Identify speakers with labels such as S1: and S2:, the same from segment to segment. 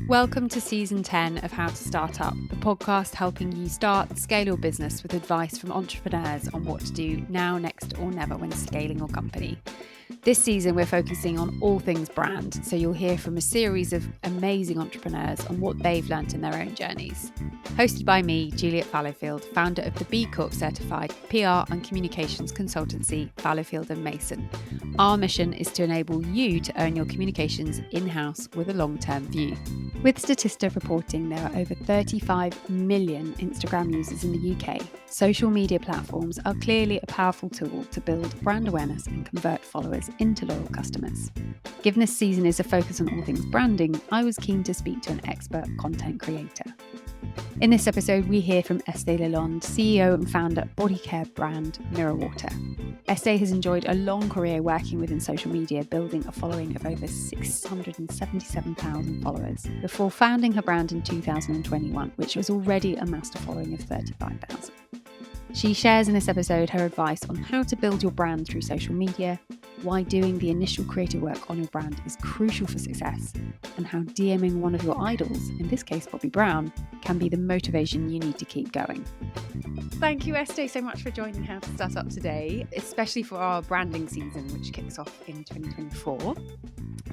S1: Welcome to Season 10 of How to Start Up, the podcast helping you start, scale your business with advice from entrepreneurs on what to do now, next, or never when scaling your company. This season, we're focusing on all things brand, so you'll hear from a series of amazing entrepreneurs on what they've learnt in their own journeys. Hosted by me, Juliet Fallowfield, founder of the B Corp certified PR and communications consultancy, Fallowfield & Mason. Our mission is to enable you to own your communications in-house with a long-term view. With Statista reporting there are over 35 million Instagram users in the UK, social media platforms are clearly a powerful tool to build brand awareness and convert followers into loyal customers. Given this season is a focus on all things branding, I was keen to speak to an expert content creator. In this episode, we hear from Estée Lalonde, CEO and founder body care brand Mirror Water. Estée has enjoyed a long career working within social media, building a following of over 677,000 followers, before founding her brand in 2021, which was already amassed a following of 35,000. She shares in this episode her advice on how to build your brand through social media, why doing the initial creative work on your brand is crucial for success, and how DMing one of your idols, in this case Bobby Brown, can be the motivation you need to keep going. Thank you, Estée, so much for joining How to Start Up today, especially for our branding season, which kicks off in 2024.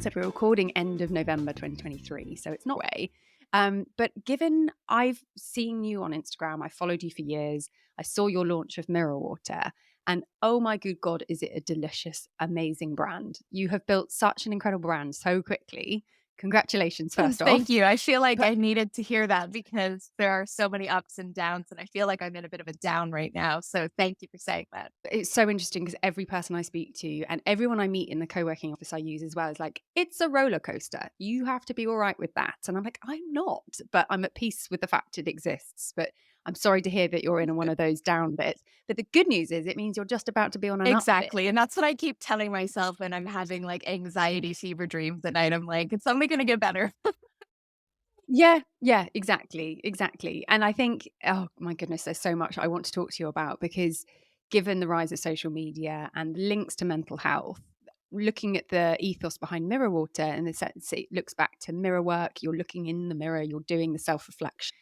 S1: So we're recording end of November 2023, so it's not way. But given I've seen you on Instagram, I followed you for years, I saw your launch of Mirror Water, and oh my good God, is it a delicious, amazing brand. You have built such an incredible brand so quickly. Congratulations, first off.
S2: Thank you. I feel like I needed to hear that because there are so many ups and downs, and I feel like I'm in a bit of a down right now. So thank you for saying that.
S1: It's so interesting because every person I speak to and everyone I meet in the co-working office I use as well is like, it's a roller coaster. You have to be all right with that. And I'm like, I'm not, but I'm at peace with the fact it exists. But I'm sorry to hear that you're in one of those down bits. But the good news is it means you're just about to be on an
S2: Exactly.
S1: up bit.
S2: And that's what I keep telling myself when I'm having like anxiety fever dreams at night. I'm like, it's only going to get better.
S1: Yeah, exactly. And I think, oh my goodness, there's so much I want to talk to you about because given the rise of social media and links to mental health, looking at the ethos behind Mirror Water in the sense it looks back to mirror work, you're looking in the mirror, you're doing the self-reflection.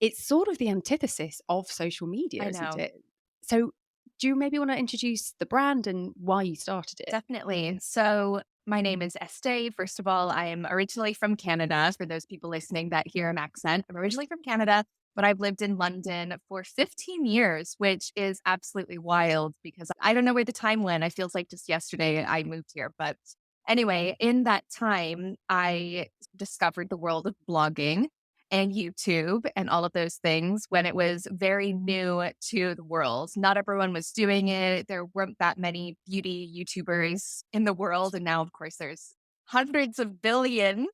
S1: It's sort of the antithesis of social media,
S2: I
S1: isn't
S2: know.
S1: it? So do you maybe want to introduce the brand and why you started it?
S2: Definitely. So my name is Estée. First of all, I am originally from Canada. For those people listening that hear an accent, I'm originally from Canada, but I've lived in London for 15 years, which is absolutely wild because I don't know where the time went. It feels like just yesterday I moved here. But anyway, in that time, I discovered the world of blogging and YouTube and all of those things when it was very new to the world. Not everyone was doing it. There weren't that many beauty YouTubers in the world. And now, of course, there's hundreds of billion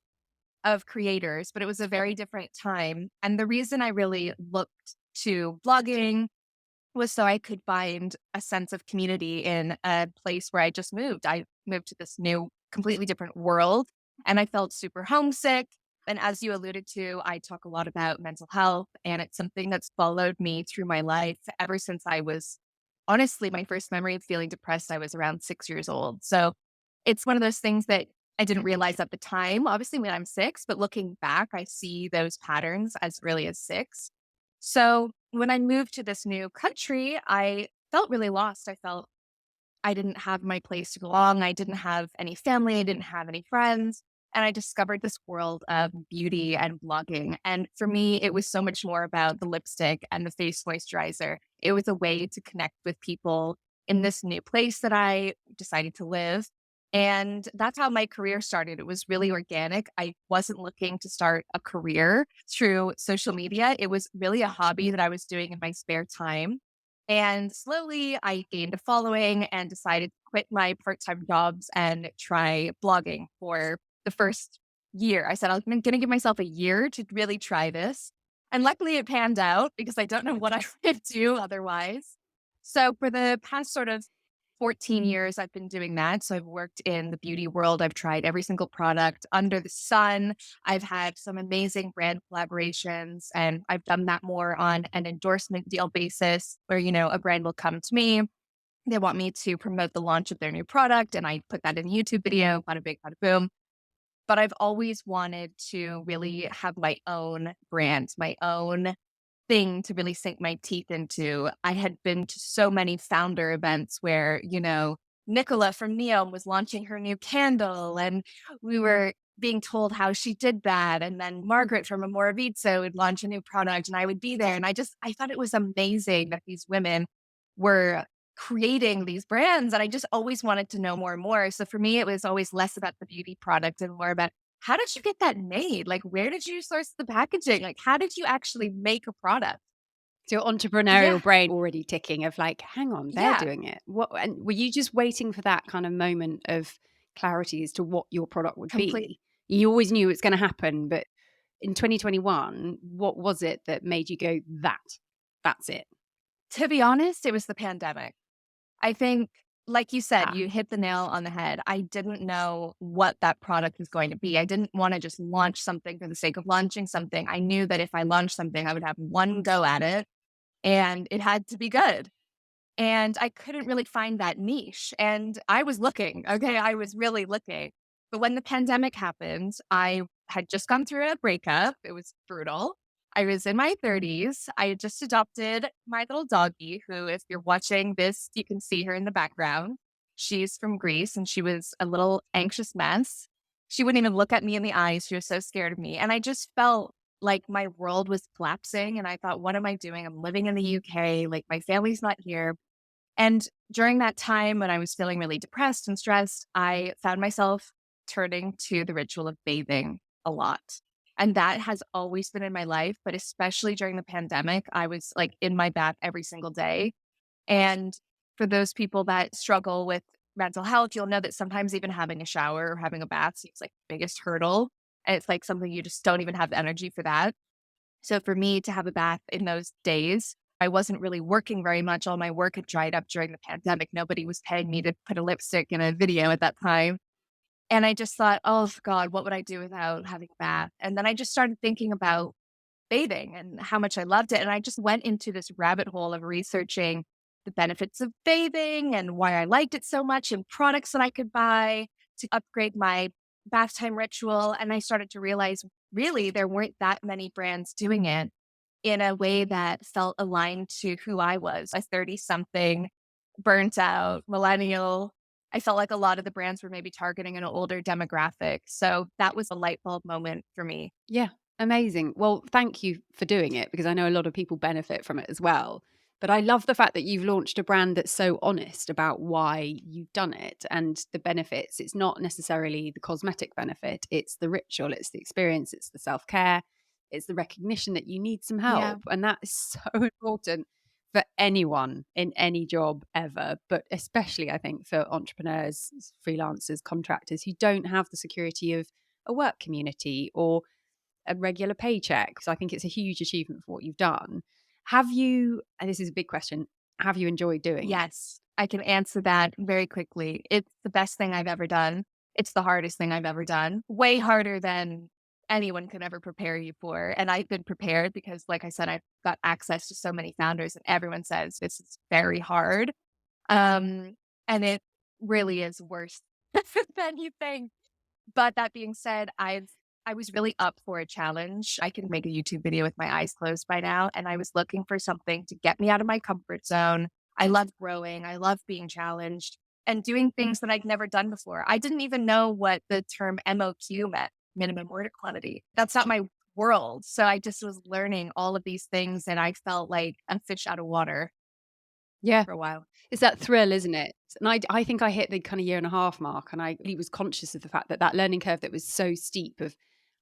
S2: of creators, but it was a very different time. And the reason I really looked to blogging was so I could find a sense of community in a place where I just moved. I moved to this new, completely different world, and I felt super homesick. And as you alluded to, I talk a lot about mental health, and it's something that's followed me through my life ever since I was honestly, my first memory of feeling depressed, I was around 6 years old. So it's one of those things that I didn't realize at the time, obviously, when I'm six, but looking back, I see those patterns as early as six. So when I moved to this new country, I felt really lost. I felt I didn't have my place to belong. I didn't have any family. I didn't have any friends. And I discovered this world of beauty and blogging. And for me, it was so much more about the lipstick and the face moisturizer. It was a way to connect with people in this new place that I decided to live. And that's how my career started. It was really organic. I wasn't looking to start a career through social media. It was really a hobby that I was doing in my spare time. And slowly I gained a following and decided to quit my part-time jobs and try blogging for the first year. I said, I'm going to give myself a year to really try this. And luckily it panned out because I don't know what I would do otherwise. So for the past sort of 14 years, I've been doing that. So I've worked in the beauty world. I've tried every single product under the sun. I've had some amazing brand collaborations, and I've done that more on an endorsement deal basis where, a brand will come to me. They want me to promote the launch of their new product, and I put that in a YouTube video, bada big, bada boom. but I've always wanted to really have my own brand, my own thing to really sink my teeth into. I had been to so many founder events where, Nicola from Neom was launching her new candle, and we were being told how she did that. And then Margaret from Amora Vizzo would launch a new product, and I would be there. And I thought it was amazing that these women were creating these brands. And I just always wanted to know more and more. So for me, it was always less about the beauty product and more about how did you get that made? Like, where did you source the packaging? Like, how did you actually make a product?
S1: So your
S2: Yeah.
S1: entrepreneurial brain already ticking of like, hang on, they're
S2: Yeah.
S1: doing it. What, and were you just waiting for that kind of moment of clarity as to what your product would
S2: Complete.
S1: be? You always knew it's going to happen, but in 2021, what was it that made you go, that's it?
S2: To be honest, it was the pandemic. I think, like you said,
S1: Ah,
S2: you hit the nail on the head. I didn't know what that product was going to be. I didn't want to just launch something for the sake of launching something. I knew that if I launched something, I would have one go at it and it had to be good. And I couldn't really find that niche. And I was looking, okay, I was really looking. But when the pandemic happened, I had just gone through a breakup. It was brutal. I was in my 30s. I had just adopted my little doggie, who, if you're watching this, you can see her in the background. She's from Greece and she was a little anxious mess. She wouldn't even look at me in the eyes. She was so scared of me. And I just felt like my world was collapsing. And I thought, what am I doing? I'm living in the UK. Like, my family's not here. And during that time when I was feeling really depressed and stressed, I found myself turning to the ritual of bathing a lot. And that has always been in my life, but especially during the pandemic, I was like in my bath every single day. And for those people that struggle with mental health, you'll know that sometimes even having a shower or having a bath seems like the biggest hurdle. And it's like something you just don't even have the energy for that. So for me to have a bath in those days, I wasn't really working very much. All my work had dried up during the pandemic. Nobody was paying me to put a lipstick in a video at that time. And I just thought, oh God, what would I do without having a bath? And then I just started thinking about bathing and how much I loved it. And I just went into this rabbit hole of researching the benefits of bathing and why I liked it so much and products that I could buy to upgrade my bath time ritual. And I started to realize really there weren't that many brands doing it in a way that felt aligned to who I was, a 30 something, burnt out millennial. I felt like a lot of the brands were maybe targeting an older demographic. So that was a light bulb moment for me.
S1: yeah, amazing. Well, thank you for doing it because I know a lot of people benefit from it as well. But I love the fact that you've launched a brand that's so honest about why you've done it and the benefits. It's not necessarily the cosmetic benefit, it's the ritual, it's the experience, it's the self care, it's the recognition that you need some
S2: Yeah.
S1: help. And that is so important for anyone in any job ever, but especially I think for entrepreneurs, freelancers, contractors who don't have the security of a work community or a regular paycheck. So I think it's a huge achievement for what you've done. Have you, and this is a big question, have you enjoyed doing it?
S2: Yes, I can answer that very quickly. It's the best thing I've ever done. It's the hardest thing I've ever done. Way harder than anyone could ever prepare you for. And I've been prepared because, like I said, I've got access to so many founders, and everyone says this is very hard. And it really is worse than you think. But that being said, I was really up for a challenge. I can make a YouTube video with my eyes closed by now, and I was looking for something to get me out of my comfort zone. I love growing. I love being challenged and doing things that I'd never done before. I didn't even know what the term MOQ meant, minimum order quantity. That's not my world. So I just was learning all of these things, and I felt like a fish out of water
S1: Yeah.
S2: for a while.
S1: It's that thrill, isn't it? And I think I hit the kind of year and a half mark and I really was conscious of the fact that that learning curve that was so steep of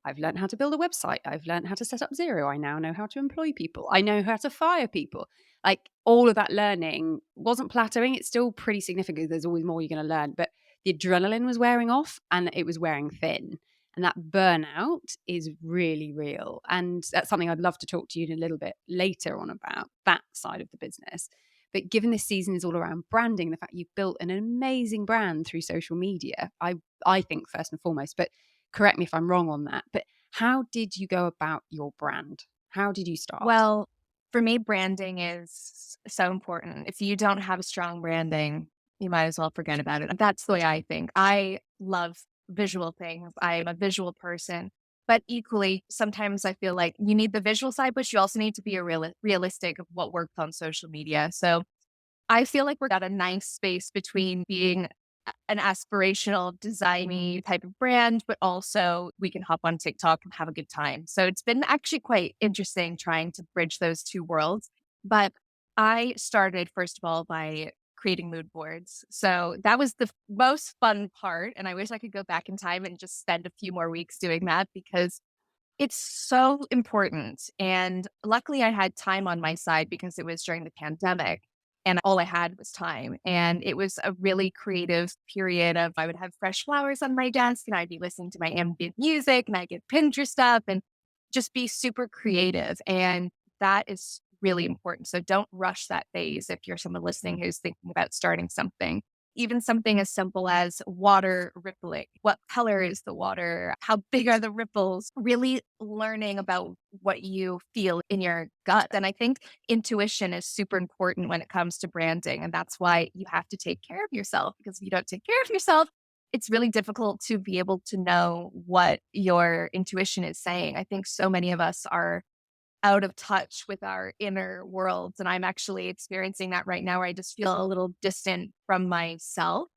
S1: I've learned how to build a website. I've learned how to set up Zero. I now know how to employ people. I know how to fire people. Like all of that learning wasn't plateauing. It's still pretty significant. There's always more you're going to learn, but the adrenaline was wearing off and it was wearing thin. And that burnout is really real. And that's something I'd love to talk to you in a little bit later on about that side of the business. But given this season is all around branding, the fact you've built an amazing brand through social media, I think first and foremost, but correct me if I'm wrong on that, but how did you go about your brand? How did you start?
S2: Well, for me, branding is so important. If you don't have strong branding, you might as well forget about it. That's the way I think. I love visual things. I'm a visual person. But equally, sometimes I feel like you need the visual side, but you also need to be realistic of what works on social media. So I feel like we're at a nice space between being an aspirational, designy type of brand, but also we can hop on TikTok and have a good time. So it's been actually quite interesting trying to bridge those two worlds. But I started, first of all, by creating mood boards. So that was the most fun part. And I wish I could go back in time and just spend a few more weeks doing that because it's so important. And luckily, I had time on my side because it was during the pandemic and all I had was time. And it was a really creative period of I would have fresh flowers on my desk and I'd be listening to my ambient music and I get Pinterest up and just be super creative. And that is really important. So don't rush that phase if you're someone listening who's thinking about starting something. Even something as simple as water rippling. What color is the water? How big are the ripples? Really learning about what you feel in your gut. And I think intuition is super important when it comes to branding. And that's why you have to take care of yourself because if you don't take care of yourself, it's really difficult to be able to know what your intuition is saying. I think so many of us are out of touch with our inner worlds. And I'm actually experiencing that right now where I just feel a little distant from myself.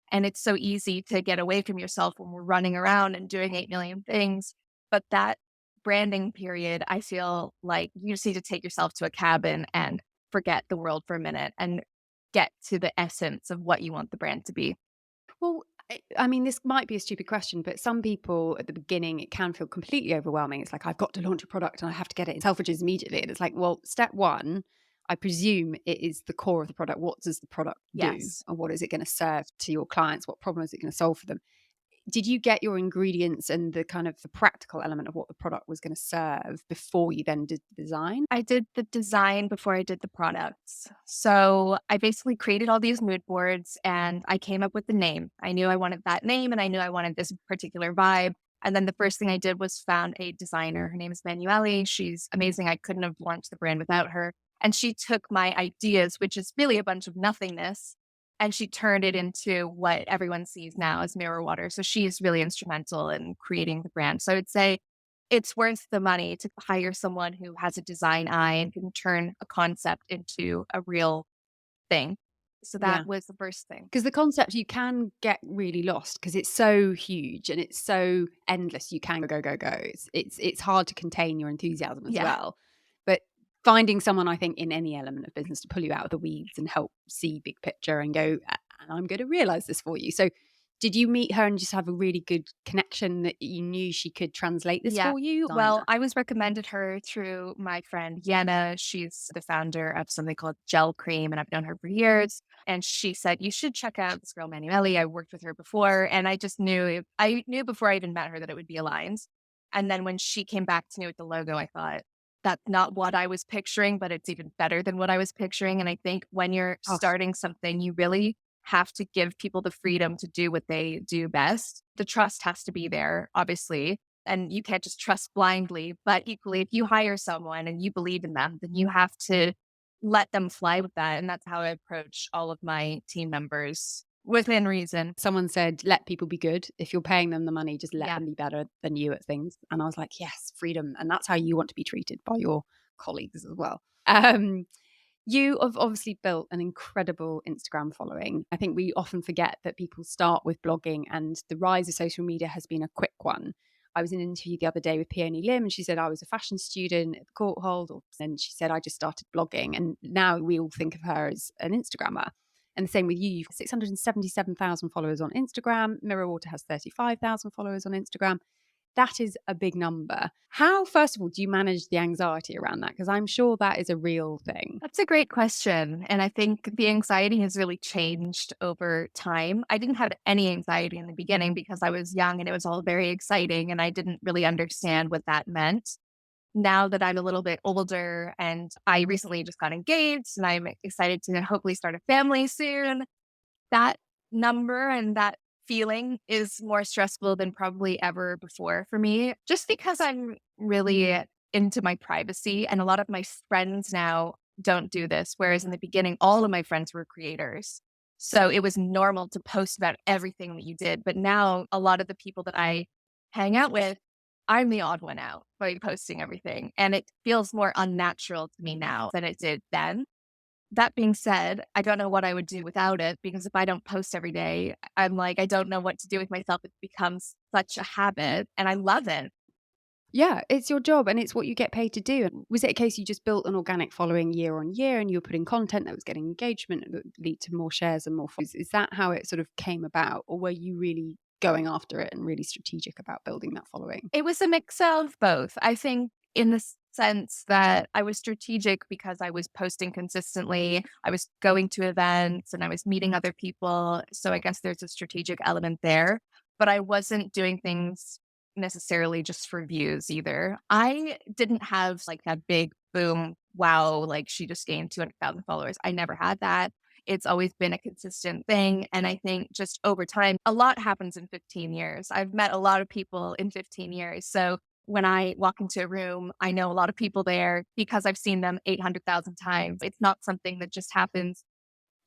S2: And it's so easy to get away from yourself when we're running around and doing 8 million things. But that branding period, I feel like you just need to take yourself to a cabin and forget the world for a minute and get to the essence of what you want the brand to be.
S1: Well, I mean, this might be a stupid question, but some people at the beginning, it can feel completely overwhelming. It's like, I've got to launch a product and I have to get it in Selfridges immediately. And it's like, well, step one, I presume it is the core of the product. What does the product do?
S2: Yes.
S1: And what is it going to serve to your clients? What problem is it going to solve for them? Did you get your ingredients and the kind of the practical element of what the product was going to serve before you then did the design?
S2: I did the design before I did the products. So I basically created all these mood boards and I came up with the name. I knew I wanted that name and I knew I wanted this particular vibe. And then the first thing I did was found a designer. Her name is Manuele. She's amazing. I couldn't have launched the brand without her. And she took my ideas, which is really a bunch of nothingness, and she turned it into what everyone sees now as mirror water. So she's really instrumental in creating the brand. So I'd say it's worth the money to hire someone who has a design eye and can turn a concept into a real thing. So
S1: Yeah.
S2: that was the first thing.
S1: Because the concept, you can get really lost because it's so huge and it's so endless. You can go, go, go. It's hard to contain your enthusiasm as
S2: Yeah.
S1: well. But finding someone, I think, in any element of business to pull you out of the weeds and help see big picture and go, and I'm going to realize this for you. So did you meet her and just have a really good connection that you knew she could translate this
S2: Yeah.
S1: for you?
S2: Well, I was recommended her through my friend Yenna. She's the founder of something called Gel Cream, and I've known her for years. And she said, you should check out this girl, Manuele. I worked with her before. And I just knew, I knew before I even met her that it would be aligned. And then when she came back to me with the logo, I thought, that's not what I was picturing, but it's even better than what I was picturing. And I think when you're
S1: Oh,
S2: starting something, you really have to give people the freedom to do what they do best. The trust has to be there, obviously, and you can't just trust blindly. But equally, if you hire someone and you believe in them, then you have to let them fly with that. And that's how I approach all of my team members within reason.
S1: someone said, let people be good. If you're paying them the money, just let
S2: Yeah.
S1: them be better than you at things. And I was like, yes, freedom. And that's how you want to be treated by your colleagues as well. You have obviously built an incredible Instagram following. I think we often forget that people start with blogging and the rise of social media has been a quick one. I was in an interview the other day with Peony Lim and she said, I was a fashion student at the Courthold. And she said, I just started blogging. And now we all think of her as an Instagrammer. And the same with you. You've got 677,000 followers on Instagram. Mirror Water has 35,000 followers on Instagram. That is a big number. How, first of all, do you manage the anxiety around that? Because I'm sure that is a real thing.
S2: That's a great question. And I think the anxiety has really changed over time. I didn't have any anxiety in the beginning because I was young and it was all very exciting and I didn't really understand what that meant. Now that I'm a little bit older and I recently just got engaged and I'm excited to hopefully start a family soon, that number and that feeling is more stressful than probably ever before for me, just because I'm really into my privacy. And a lot of my friends now don't do this. Whereas in the beginning, all of my friends were creators. So it was normal to post about everything that you did. But now a lot of the people that I hang out with, I'm the odd one out by posting everything. And it feels more unnatural to me now than it did then. That being said, I don't know what I would do without it because if I don't post every day, I'm like, I don't know what to do with myself. It becomes such a habit and I love it.
S1: Yeah, it's your job and it's what you get paid to do. Was it a case you just built an organic following year on year and you were putting content that was getting engagement and that would lead to more shares and more followers? Is that how it sort of came about? Or were you really going after it and really strategic about building that following?
S2: It was a mix of both. I think in the sense that I was strategic because I was posting consistently, I was going to events and I was meeting other people. So I guess there's a strategic element there, but I wasn't doing things necessarily just for views either. I didn't have like that big boom, wow, like she just gained 200,000 followers. I never had that. It's always been a consistent thing. And I think just over time, a lot happens in 15 years. I've met a lot of people in 15 years. So when I walk into a room, I know a lot of people there because I've seen them 800,000 times. It's not something that just happens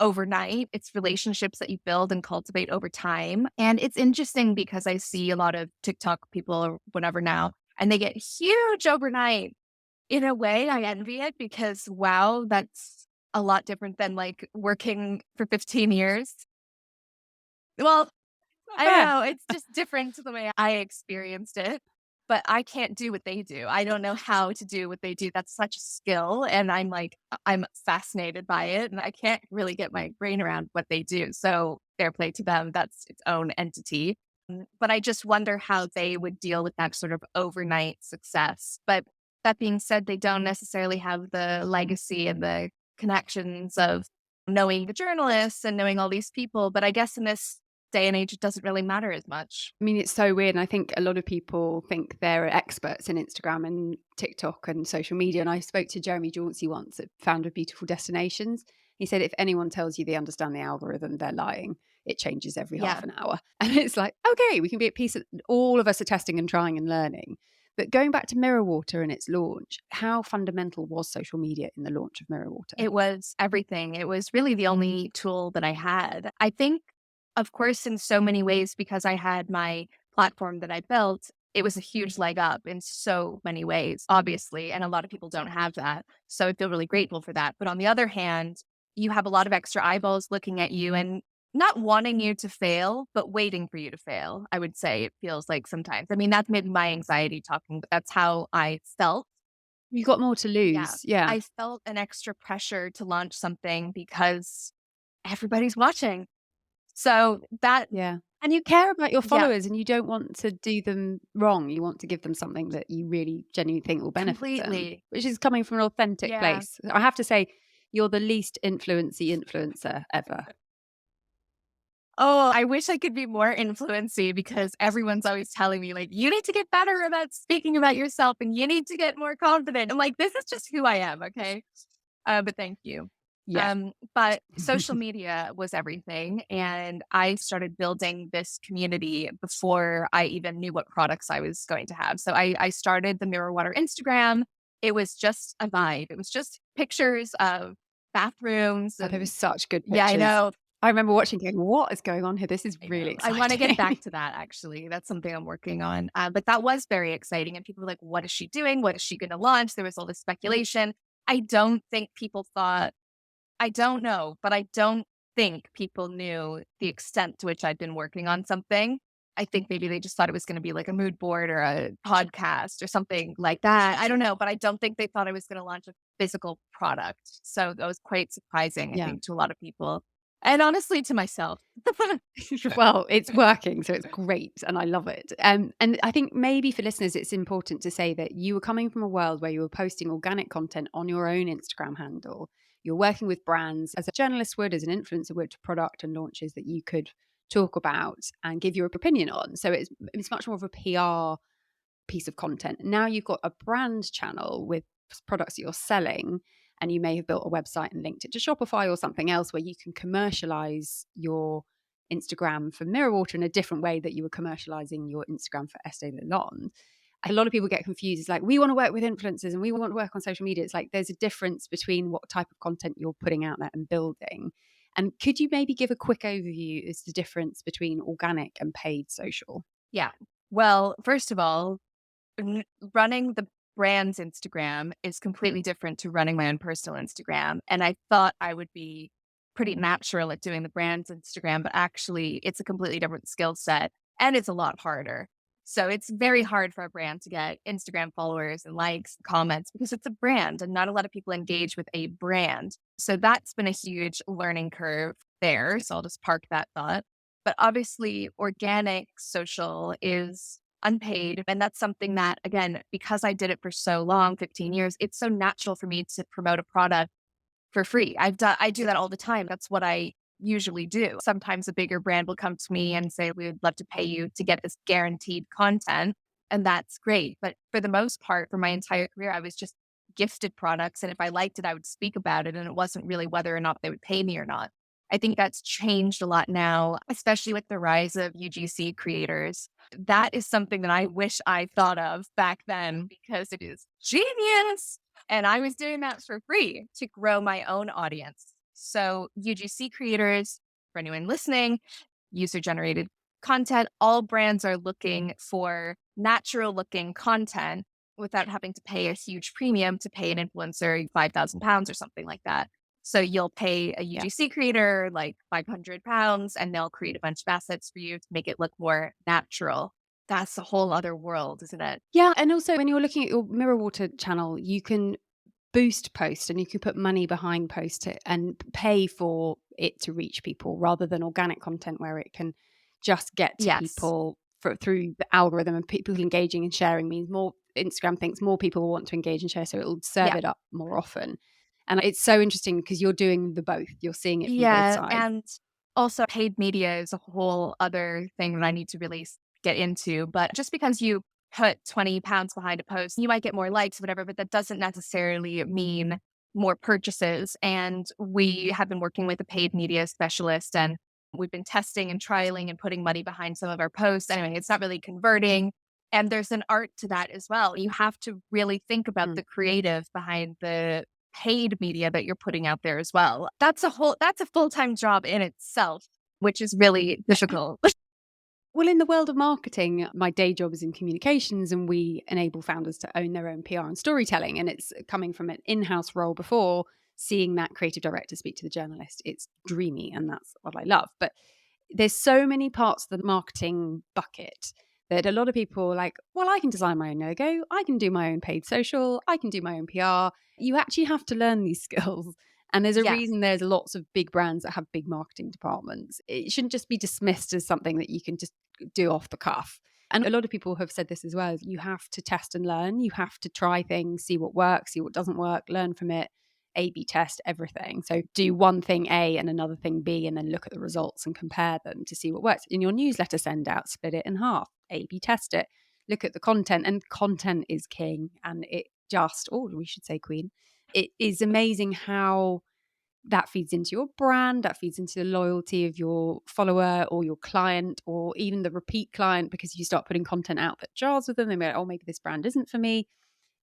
S2: overnight. It's relationships that you build and cultivate over time. And it's interesting because I see a lot of TikTok people or whatever now, and they get huge overnight. In a way, I envy it because, wow, that's a lot different than like working for 15 years. Well, I don't
S1: Fair.
S2: know. It's just different to the way I experienced it. But I can't do what they do. I don't know how to do what they do. That's such a skill. And I'm like, I'm fascinated by it. And I can't really get my brain around what they do. So fair play to them. That's its own entity. But I just wonder how they would deal with that sort of overnight success. But that being said, they don't necessarily have the legacy and the connections of knowing the journalists and knowing all these people. But I guess in this day and age, it doesn't really matter as much.
S1: I mean, it's so weird. And I think a lot of people think they're experts in Instagram and TikTok and social media. And I spoke to Jeremy Jauncey once at Founder of Beautiful Destinations. He said, if anyone tells you they understand the algorithm, they're lying. It changes every
S2: Yeah.
S1: half an hour. And it's like, okay, we can be at peace. All of us are testing and trying and learning. But going back to Mirror Water and its launch, how fundamental was social media in the launch of Mirror Water?
S2: It was everything. It was really the only tool that I had. I think, of course, in so many ways, because I had my platform that I built, it was a huge leg up in so many ways, obviously. And a lot of people don't have that. So I feel really grateful for that. But on the other hand, you have a lot of extra eyeballs looking at you and not wanting you to fail, but waiting for you to fail. I would say it feels like sometimes. I mean, that's maybe my anxiety talking, but that's how I felt.
S1: You got more to
S2: Yeah.
S1: lose. Yeah.
S2: I felt an extra pressure to launch something because everybody's watching. So that,
S1: Yeah. And you care about your
S2: yeah,
S1: followers and you don't want to do them wrong. You want to give them something that you really genuinely think will benefit them,
S2: completely.
S1: which is coming from an authentic
S2: Yeah.
S1: place. I have to say, you're the least influency influencer ever.
S2: Oh, I wish I could be more influency because everyone's always telling me, like, you need to get better about speaking about yourself and you need to get more confident. I'm like, this is just who I am. Okay. But thank you.
S1: Yeah.
S2: But social media was everything. And I started building this community before I even knew what products I was going to have. So I started the Mirror Water Instagram. It was just a vibe. It was just pictures of bathrooms.
S1: Oh, there
S2: And
S1: was such good pictures.
S2: yeah, I know.
S1: I remember watching going, what is going on here? This is
S2: I
S1: really
S2: know.
S1: exciting.
S2: I want to get back to that actually. That's something I'm working on. But that was very exciting. And people were like, what is she doing? What is she going to launch? There was all this speculation. I don't think people thought, I don't know, but I don't think people knew the extent to which I'd been working on something. I think maybe they just thought it was going to be like a mood board or a podcast or something like that. I don't know, but I don't think they thought I was going to launch a physical product. So that was quite surprising, I
S1: Yeah.
S2: think, to a lot of people. And honestly, to myself.
S1: Well, it's working, so it's great, and I love it. And I think maybe for listeners, it's important to say that you were coming from a world where you were posting organic content on your own Instagram handle. You're working with brands as a journalist would, as an influencer would, to product and launches that you could talk about and give your opinion on. So it's much more of a PR piece of content. Now you've got a brand channel with products that you're selling, and you may have built a website and linked it to Shopify or something else where you can commercialize your Instagram for Mirror Water in a different way that you were commercializing your Instagram for Estée Lalonde. A lot of people get confused. It's like, we want to work with influencers and we want to work on social media. It's like there's a difference between what type of content you're putting out there and building. And could you maybe give a quick overview as the difference between organic and paid social?
S2: Yeah. Well, first of all, running the brand's Instagram is completely different to running my own personal Instagram. And I thought I would be pretty natural at doing the brand's Instagram, but actually it's a completely different skill set and it's a lot harder. So it's very hard for a brand to get Instagram followers and likes, comments because it's a brand and not a lot of people engage with a brand. So that's been a huge learning curve there. So I'll just park that thought. But obviously, organic social is unpaid. And that's something that, again, because I did it for so long, 15 years, it's so natural for me to promote a product for free. I do that all the time. That's what I usually do. Sometimes a bigger brand will come to me and say, we would love to pay you to get this guaranteed content. And that's great. But for the most part, for my entire career, I was just gifted products. And if I liked it, I would speak about it. And it wasn't really whether or not they would pay me or not. I think that's changed a lot now, especially with the rise of UGC creators. That is something that I wish I thought of back then because it is genius. And I was doing that for free to grow my own audience. So, UGC creators, for anyone listening, user generated content, all brands are looking for natural looking content without having to pay a huge premium to pay an influencer £5,000 or something like that. So you'll pay a
S1: Yeah.
S2: UGC creator like £500 and they'll create a bunch of assets for you to make it look more natural. That's a whole other world, isn't it?
S1: Yeah. And also, when you're looking at your Mirror Water channel, you can boost post and you can put money behind post and pay for it to reach people rather than organic content where it can just get to
S2: Yes.
S1: people through the algorithm, and people engaging and sharing means more. Instagram thinks more people will want to engage and share, so it will serve
S2: Yeah.
S1: it up more often. And it's so interesting because you're doing the both. You're seeing it from both
S2: Yeah.
S1: sides.
S2: And also, paid media is a whole other thing that I need to really get into. But just because you put £20 behind a post, you might get more likes, whatever, but that doesn't necessarily mean more purchases. And we have been working with a paid media specialist and we've been testing and trialing and putting money behind some of our posts. Anyway, it's not really converting. And there's an art to that as well. You have to really think about
S1: Mm.
S2: the creative behind the paid media that you're putting out there as well. That's a full-time job in itself, which is really difficult.
S1: Well, in the world of marketing, my day job is in communications, and we enable founders to own their own PR and storytelling. And it's coming from an in-house role before, seeing that creative director speak to the journalist. It's dreamy, and that's what I love. But there's so many parts of the marketing bucket that a lot of people are like, well, I can design my own logo, I can do my own paid social, I can do my own PR. You actually have to learn these skills. And there's a
S2: Yeah.
S1: reason there's lots of big brands that have big marketing departments. It shouldn't just be dismissed as something that you can just do off the cuff. And a lot of people have said this as well. You have to test and learn. You have to try things, see what works, see what doesn't work, learn from it, A/B test everything. So do one thing A and another thing B, and then look at the results and compare them to see what works. In your newsletter send out, split it in half, A/B test it, look at the content, and content is king. And it just, oh, we should say queen. It is amazing how that feeds into your brand, that feeds into the loyalty of your follower or your client or even the repeat client, because you start putting content out that jars with them. They may like, oh, maybe this brand isn't for me.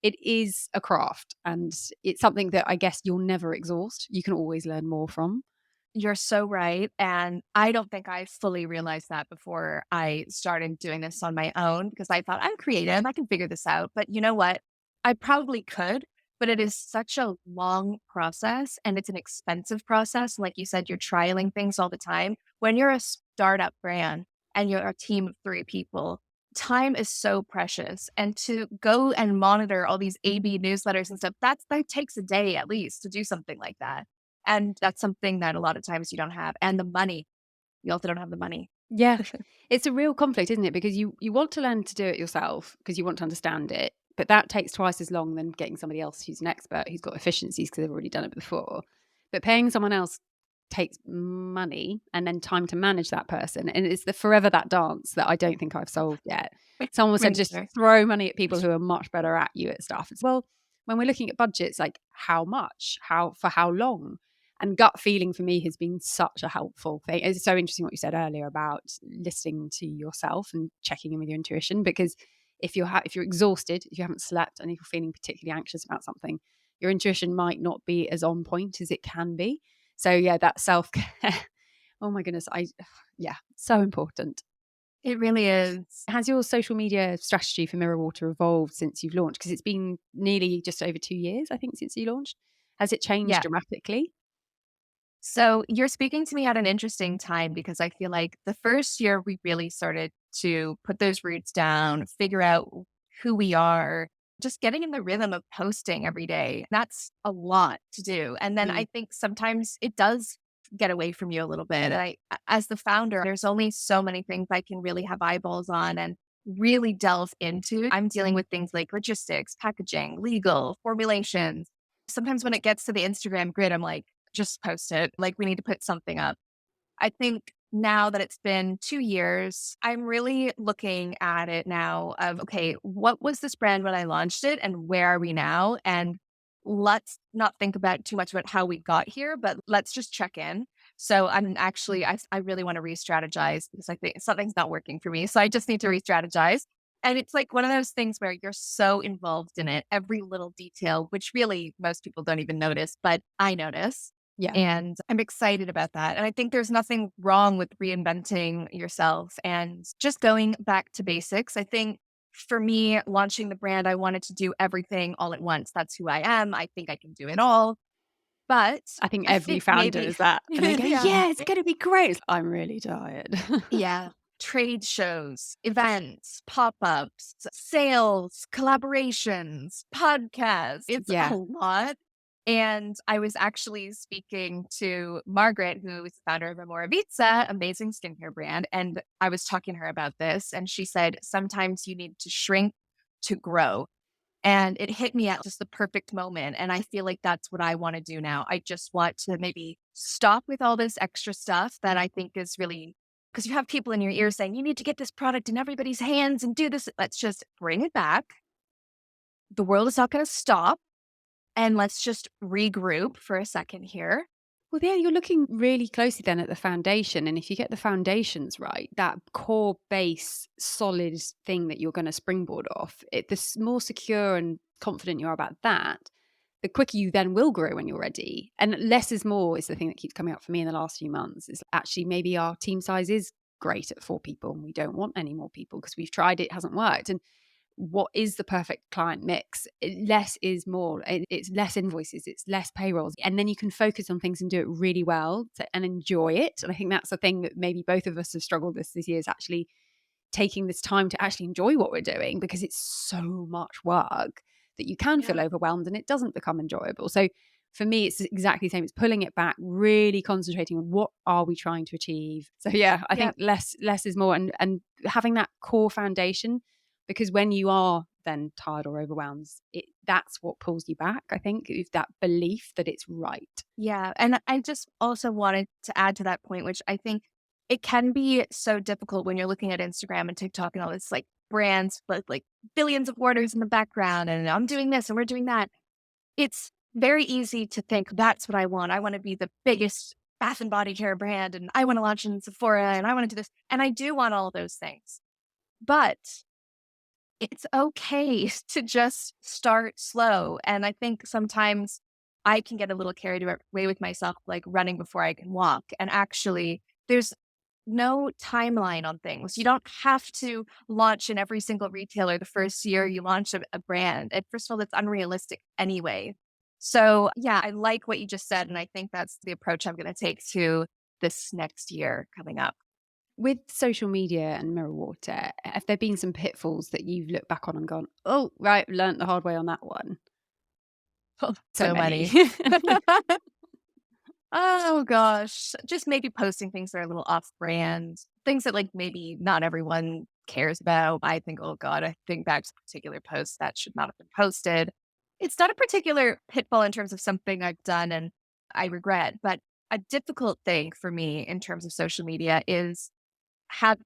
S1: It is a craft, and it's something that I guess you'll never exhaust. You can always learn more from.
S2: You're so right. And I don't think I fully realized that before I started doing this on my own because I thought I'm creative, I can figure this out. But you know what? I probably could, but it is such a long process and it's an expensive process. Like you said, you're trialing things all the time. When you're a startup brand and you're a team of 3 people, time is so precious. And to go and monitor all these AB newsletters and stuff, that takes a day at least to do something like that. And that's something that a lot of times you don't have. And the money, you also don't have the money.
S1: Yeah. It's a real conflict, isn't it? Because you want to learn to do it yourself because you want to understand it. But that takes twice as long than getting somebody else who's an expert, who's got efficiencies because they've already done it before. But paying someone else takes money and then time to manage that person. And it's the forever that dance that I don't think I've solved yet. Someone said just
S2: Winter.
S1: throw money at people who are much better at you at stuff. It's, well, when we're looking at budgets, like how much, for how long? And gut feeling for me has been such a helpful thing. It's so interesting what you said earlier about listening to yourself and checking in with your intuition, because if you're exhausted, if you haven't slept, and if you're feeling particularly anxious about something, your intuition might not be as on point as it can be. So yeah, that self-care. Oh my goodness. Yeah, so important.
S2: It really is.
S1: Has your social media strategy for Mirror Water evolved since you've launched? Because it's been nearly just over 2 years, I think, since you launched. Has it changed
S2: Yeah.
S1: dramatically?
S2: So you're speaking to me at an interesting time because I feel like the first year we really started to put those roots down, figure out who we are, just getting in the rhythm of posting every day. That's a lot to do. And then
S1: Mm,
S2: I think sometimes it does get away from you a little bit. And as the founder, there's only so many things I can really have eyeballs on and really delve into. I'm dealing with things like logistics, packaging, legal, formulations. Sometimes when it gets to the Instagram grid, I'm like, just post it. Like, we need to put something up. I think now that it's been 2 years, I'm really looking at it now of, okay, what was this brand when I launched it and where are we now? And let's not think about too much about how we got here, but let's just check in. So I'm actually, I really want to re-strategize because I think something's not working for me. So I just need to re-strategize. And it's like one of those things where you're so involved in it, every little detail, which really most people don't even notice, but I notice.
S1: yeah.
S2: And I'm excited about that. And I think there's nothing wrong with reinventing yourself and just going back to basics. I think for me, launching the brand, I wanted to do everything all at once. That's who I am. I think I can do it all. But
S1: I think
S2: I
S1: every
S2: think
S1: founder
S2: maybe,
S1: is that. And they go,
S2: yeah,
S1: yeah, it's going to be great. I'm really tired.
S2: yeah, trade shows, events, pop ups, sales, collaborations, podcasts. It's a
S1: Yeah.
S2: lot. And I was actually speaking to Margaret, who is the founder of Amora Vita, amazing skincare brand. And I was talking to her about this. And she said, sometimes you need to shrink to grow. And it hit me at just the perfect moment. And I feel like that's what I want to do now. I just want to maybe stop with all this extra stuff that I think is really, because you have people in your ear saying, you need to get this product in everybody's hands and do this. Let's just bring it back. The world is not going to stop. And let's just regroup for a second here.
S1: Well, yeah, you're looking really closely then at the foundation. And if you get the foundations right, that core base, solid thing that you're going to springboard off, the more secure and confident you are about that, the quicker you then will grow when you're ready. And less is more is the thing that keeps coming up for me in the last few months. Is actually maybe our team size is great at 4 people and we don't want any more people because we've tried it hasn't worked. And what is the perfect client mix? Less is more. It's less invoices, it's less payrolls. And then you can focus on things and do it really well and enjoy it. And I think that's the thing that maybe both of us have struggled with this year is actually taking this time to actually enjoy what we're doing because it's so much work that you can feel overwhelmed and it doesn't become enjoyable. So for me, it's exactly the same. It's pulling it back, really concentrating on what are we trying to achieve. So yeah, I think less is more and having that core foundation, because when you are then tired or overwhelmed, that's what pulls you back, I think, is that belief that it's right.
S2: Yeah. And I just also wanted to add to that point, which I think it can be so difficult when you're looking at Instagram and TikTok and all this like brands, but like billions of orders in the background and I'm doing this and we're doing that. It's very easy to think that's what I want. I want to be the biggest bath and body care brand and I want to launch in Sephora and I want to do this. And I do want all of those things. But it's okay to just start slow. And I think sometimes I can get a little carried away with myself, like running before I can walk. And actually, there's no timeline on things. You don't have to launch in every single retailer the first year you launch a brand. And first of all, that's unrealistic anyway. So, yeah, I like what you just said. And I think that's the approach I'm going to take to this next year coming up.
S1: With social media and Mirror Water, have there been some pitfalls that you've looked back on and gone, oh, right, learned the hard way on that one?
S2: Oh,
S1: So
S2: so
S1: many.
S2: Oh gosh, just maybe posting things that are a little off brand, things that like maybe not everyone cares about. I think, oh God, I think back to a particular post that should not have been posted. It's not a particular pitfall in terms of something I've done and I regret, but a difficult thing for me in terms of social media is have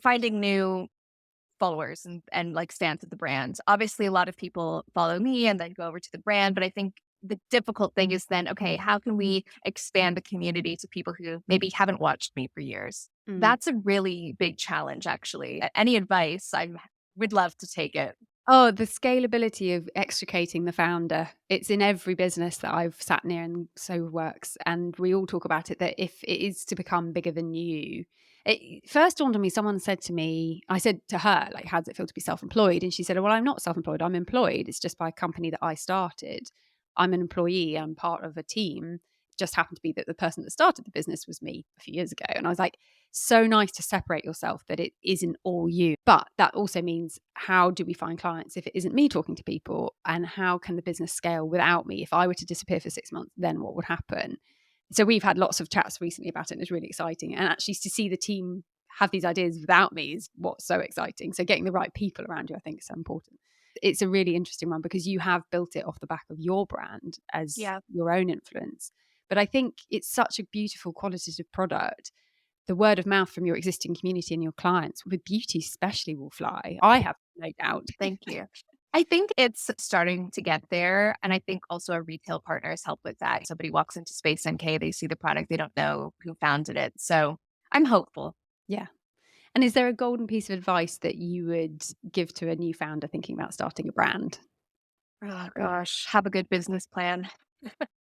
S2: finding new followers and like fans of the brand. Obviously, a lot of people follow me and then go over to the brand, but I think the difficult thing is then, okay, how can we expand the community to people who maybe haven't watched me for years?
S1: Mm.
S2: That's a really big challenge, actually. Any advice, I would love to take it.
S1: Oh, the scalability of extricating the founder. It's in every business that I've sat near and so works. And we all talk about it that if it is to become bigger than you, it first dawned on me, someone said to me, I said to her, like, how does it feel to be self-employed? And she said, well, I'm not self-employed. I'm employed. It's just by a company that I started. I'm an employee. I'm part of a team. It just happened to be that the person that started the business was me a few years ago. And I was like, so nice to separate yourself that it isn't all you. But that also means, how do we find clients if it isn't me talking to people? And how can the business scale without me? If I were to disappear for 6 months, then what would happen? So we've had lots of chats recently about it, and it's really exciting. And actually to see the team have these ideas without me is what's so exciting. So getting the right people around you, I think, is so important. It's a really interesting one because you have built it off the back of your brand as
S2: Yeah.
S1: your own influence. But I think it's such a beautiful qualitative product. The word of mouth from your existing community and your clients with beauty especially will fly. I have no doubt.
S2: Thank you. I think it's starting to get there. And I think also our retail partners help with that. Somebody walks into Space NK, they see the product, they don't know who founded it. So I'm hopeful.
S1: Yeah. And is there a golden piece of advice that you would give to a new founder thinking about starting a brand?
S2: Oh gosh, have a good business plan.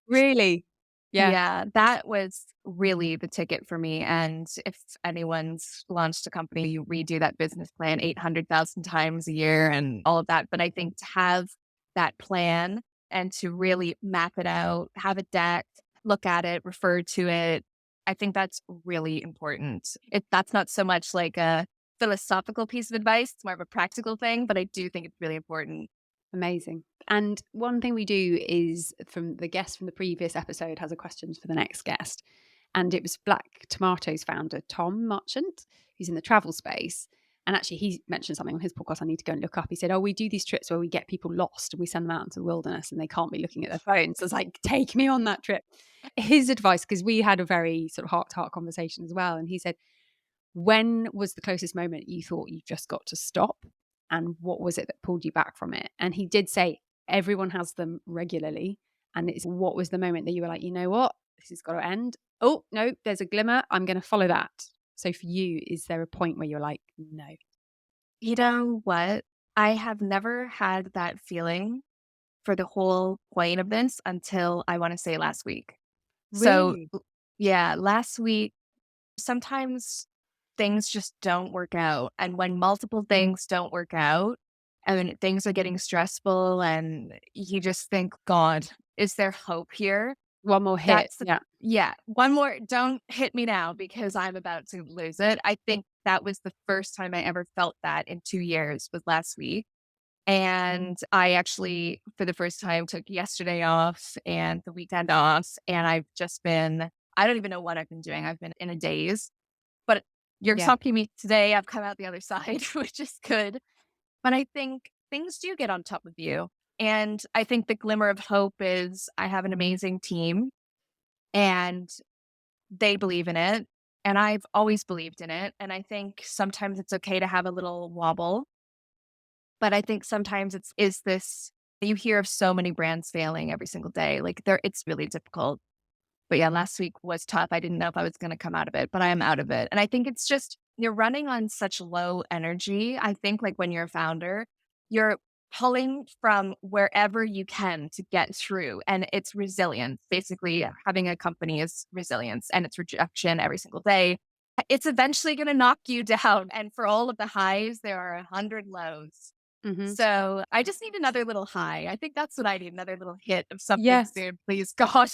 S1: Really? Yeah.
S2: Yeah, that was really the ticket for me. And if anyone's launched a company, you redo that business plan 800,000 times a year and all of that. But I think to have that plan and to really map it out, have a deck, look at it, refer to it, I think that's really important. That's not so much like a philosophical piece of advice, it's more of a practical thing, but I do think it's really important.
S1: Amazing. And one thing we do is, from the guest from the previous episode has a questions for the next guest. And it was Black Tomatoes founder Tom Marchant, who's in the travel space. And actually, he mentioned something on his podcast I need to go and look up. He said, oh, we do these trips where we get people lost and we send them out into the wilderness and they can't be looking at their phones. So it's like, take me on that trip. His advice, because we had a very sort of heart-to-heart conversation as well. And he said, when was the closest moment you thought you just got to stop? And what was it that pulled you back from it? And he did say everyone has them regularly. And it's, what was the moment that you were like, you know what? This has got to end. Oh, no, there's a glimmer. I'm going to follow that. So for you, is there a point where you're like, no?
S2: You know what? I have never had that feeling for the whole point of this until I want to say last week. So,
S1: Really?
S2: yeah, last week, sometimes things just don't work out. And when multiple things don't work out and things are getting stressful and you just think, God, is there hope here?
S1: One more hit.
S2: That's the,
S1: Yeah.
S2: yeah, one more, don't hit me now because I'm about to lose it. I think that was the first time I ever felt that in 2 years was last week. And I actually, for the first time, took yesterday off and the weekend off. And I've just been, I don't even know what I've been doing. I've been in a daze, but you're
S1: Yeah.
S2: talking to me today. I've come out the other side, which is good. But I think things do get on top of you. And I think the glimmer of hope is I have an amazing team and they believe in it. And I've always believed in it. And I think sometimes it's okay to have a little wobble. But I think sometimes it's is this you hear of so many brands failing every single day. Like it's really difficult. But yeah, last week was tough. I didn't know if I was going to come out of it, but I am out of it. And I think it's just you're running on such low energy. I think like when you're a founder, you're pulling from wherever you can to get through. And it's resilience. Basically, having a company is resilience and it's rejection every single day. It's eventually going to knock you down. And for all of the highs, there are 100 lows.
S1: Hmm.
S2: So I just need another little high. I think that's what I need, another little hit of something
S1: Yes.
S2: soon, please, God.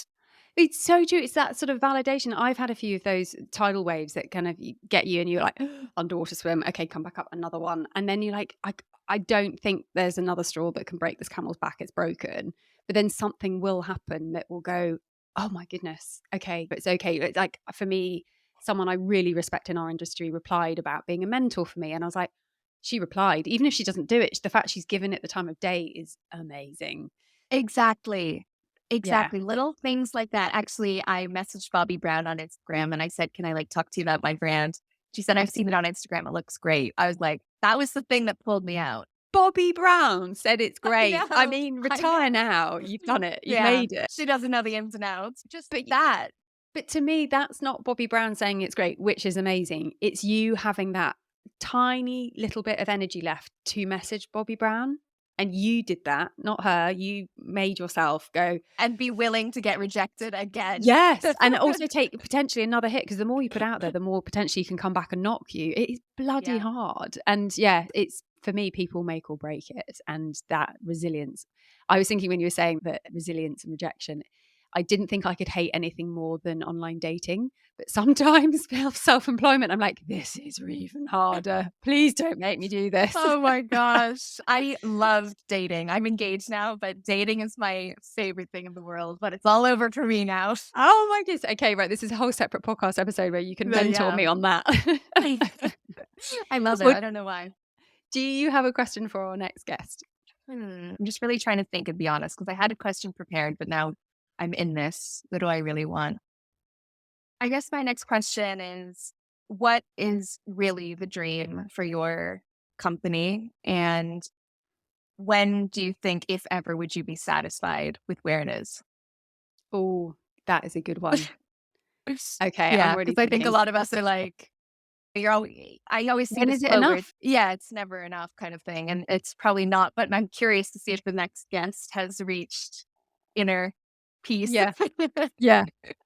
S1: It's so true. It's that sort of validation. I've had a few of those tidal waves that kind of get you and you're like, underwater swim. Okay, come back up, another one. And then you're like, I don't think there's another straw that can break this camel's back. It's broken. But then something will happen that will go, oh my goodness. Okay, it's okay. It's like, for me, someone I really respect in our industry replied about being a mentor for me. And I was like, she replied, even if she doesn't do it, the fact she's given it the time of day is amazing.
S2: Exactly.
S1: Yeah.
S2: Exactly. Little things like that. Actually, I messaged Bobby Brown on Instagram and I said, can I like talk to you about my brand? She said, I've seen it on Instagram. It looks great. I was like, that was the thing that pulled me out.
S1: Bobby Brown said it's
S2: I
S1: great. I
S2: know.
S1: mean,
S2: I
S1: retire
S2: know.
S1: now. You've done it. You've
S2: Yeah.
S1: made it.
S2: She doesn't know the ins and outs. Just
S1: But
S2: that.
S1: but to me, that's not Bobby Brown saying it's great, which is amazing. It's you having that tiny little bit of energy left to message Bobby Brown. And you did that, not her. You made yourself go.
S2: And be willing to get rejected again.
S1: Yes. And also take potentially another hit, because the more you put out there, the more potentially you can come back and knock you. It is bloody hard. And it's, for me, people make or break it. And that resilience. I was thinking when you were saying that resilience and rejection, I didn't think I could hate anything more than online dating. But sometimes self-employment, I'm like, this is even harder. Please don't make me do this.
S2: Oh my gosh. I loved dating. I'm engaged now, but dating is my favorite thing in the world. But it's all over for me now.
S1: Oh my goodness. Okay, right. This is a whole separate podcast episode where you can mentor me on that.
S2: I love it. I don't know why.
S1: Do you have a question for our next guest?
S2: I'm just really trying to think and be honest, because I had a question prepared, but now I'm in this. What do I really want? I guess my next question is, what is really the dream for your company? And when do you think, if ever, would you be satisfied with where it is?
S1: Oh, that is a good one. Okay.
S2: Yeah,
S1: I'm already
S2: because I think a lot of us are like, I always see
S1: when
S2: this
S1: is it
S2: quote where
S1: enough?
S2: it's never enough kind of thing. And it's probably not, but I'm curious to see if the next guest has reached inner peace.
S1: Yeah.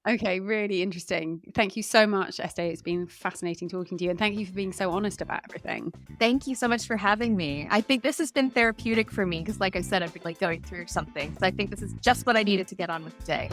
S1: Okay. Really interesting. Thank you so much, Estée. It's been fascinating talking to you. And thank you for being so honest about everything.
S2: Thank you so much for having me. I think this has been therapeutic for me because, like I said, I've been going through something. So I think this is just what I needed to get on with today.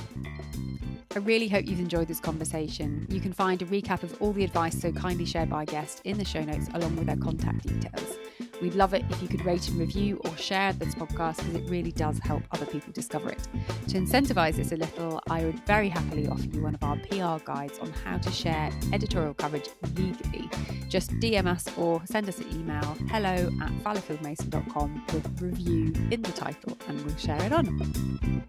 S1: I really hope you've enjoyed this conversation. You can find a recap of all the advice so kindly shared by our guest in the show notes, along with their contact details. We'd love it if you could rate and review or share this podcast, because it really does help other people discover it. To incentivize this a little, I would very happily offer you one of our PR guides on how to share editorial coverage legally. Just DM us or send us an email, hello@fallowfieldmason.com, with review in the title, and we'll share it on.